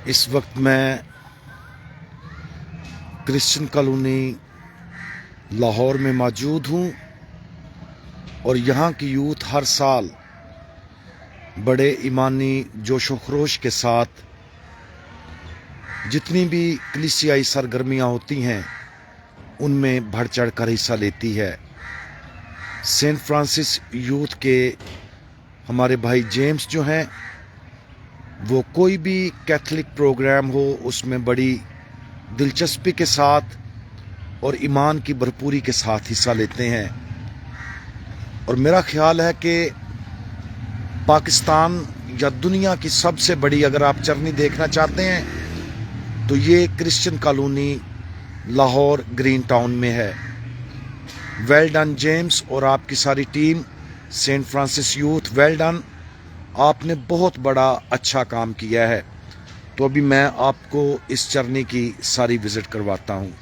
इस वक्त मैं क्रिश्चियन कॉलोनी लाहौर में मौजूद हूँ और यहाँ की यूथ हर साल बड़े ईमानी जोशो खरोश के साथ जितनी भी कलीसियाई सरगर्मियाँ होती हैं उनमें बढ़ चढ़ कर हिस्सा लेती है। सेंट फ्रांसिस यूथ के हमारे भाई जेम्स जो हैं वो कोई भी कैथलिक प्रोग्राम हो उसमें बड़ी दिलचस्पी के साथ और ईमान की भरपूरी के साथ हिस्सा लेते हैं। और मेरा ख्याल है कि पाकिस्तान या दुनिया की सबसे बड़ी अगर आप चरनी देखना चाहते हैं तो ये Christian colony Lahore Green Town में है। वेल डन जेम्स और आपकी सारी team Saint Francis youth, well done, आपने बहुत बड़ा अच्छा काम किया है। तो अभी मैं आपको इस चरनी की सारी विजिट करवाता हूँ।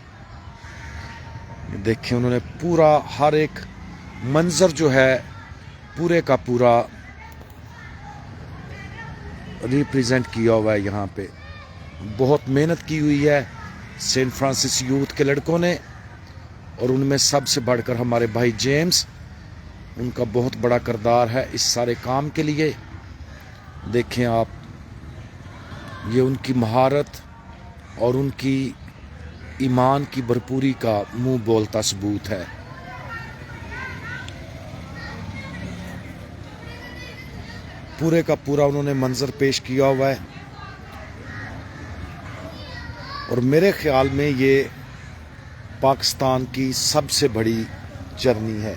देखिए उन्होंने पूरा हर एक मंजर जो है पूरे का पूरा रिप्रेजेंट किया हुआ है। यहाँ पे बहुत मेहनत की हुई है सेंट फ्रांसिस यूथ के लड़कों ने और उनमें सबसे बढ़कर हमारे भाई जेम्स, उनका बहुत बड़ा किरदार है इस सारे काम के लिए। देखें आप, ये उनकी महारत और उनकी ईमान की भरपूरी का मुंह बोलता सबूत है। पूरे का पूरा उन्होंने मंजर पेश किया हुआ है और मेरे ख्याल में ये पाकिस्तान की सबसे बड़ी चरनी है।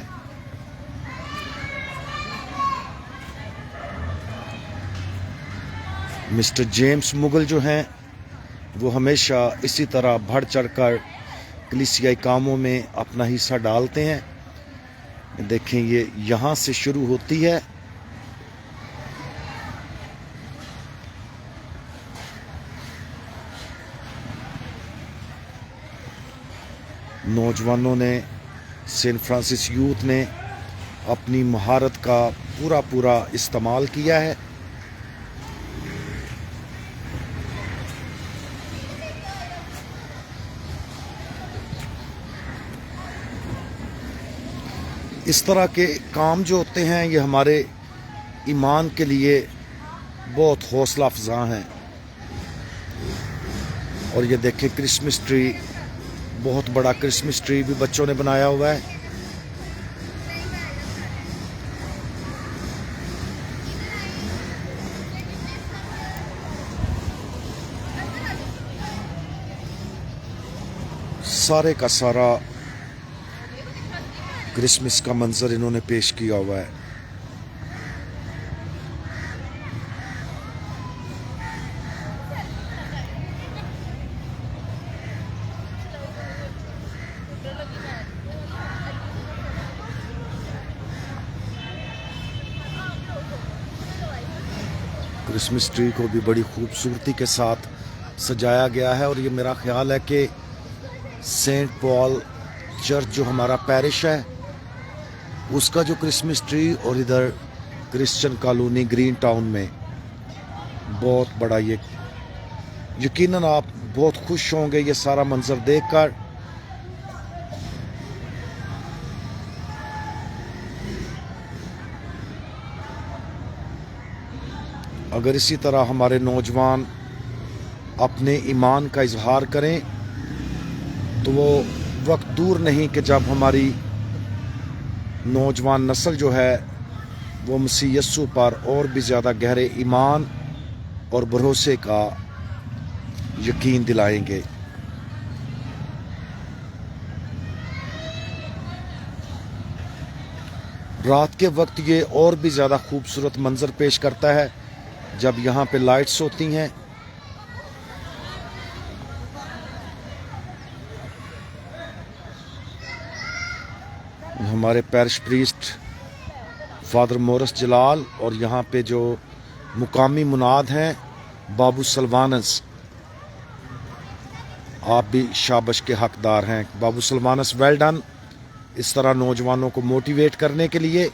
मिस्टर जेम्स मुगल जो हैं वो हमेशा इसी तरह बढ़ चढ़कर कलीसियाई कामों में अपना हिस्सा डालते हैं। देखें ये यहाँ से शुरू होती है। नौजवानों ने, सेंट फ्रांसिस यूथ ने अपनी महारत का पूरा पूरा इस्तेमाल किया है। इस तरह के काम जो होते हैं ये हमारे ईमान के लिए बहुत हौसला अफजा हैं। और ये देखें क्रिसमस ट्री, बहुत बड़ा क्रिसमस ट्री भी बच्चों ने बनाया हुआ है। सारे का सारा क्रिसमस का मंजर इन्होंने पेश किया हुआ है। क्रिसमस ट्री को भी बड़ी खूबसूरती के साथ सजाया गया है और ये मेरा ख्याल है कि सेंट पॉल चर्च जो हमारा पैरिश है उसका जो क्रिसमस ट्री और इधर क्रिश्चियन कॉलोनी ग्रीन टाउन में बहुत बड़ा, ये यकीनन आप बहुत खुश होंगे ये सारा मंजर देखकर। अगर इसी तरह हमारे नौजवान अपने ईमान का इजहार करें तो वो वक्त दूर नहीं कि जब हमारी नौजवान नस्ल जो है वो मसीह यस्सु पर और भी ज़्यादा गहरे ईमान और भरोसे का यकीन दिलाएंगे। रात के वक्त ये और भी ज़्यादा खूबसूरत मंजर पेश करता है जब यहाँ पे लाइट्स होती हैं। हमारे पैरिश प्रीस्ट फादर मोरस जलाल और यहाँ पे जो मुकामी मुनाद हैं बाबू सलवानस, आप भी शाबाश के हकदार हैं। बाबू सलवानस, वेल डन, इस तरह नौजवानों को मोटिवेट करने के लिए।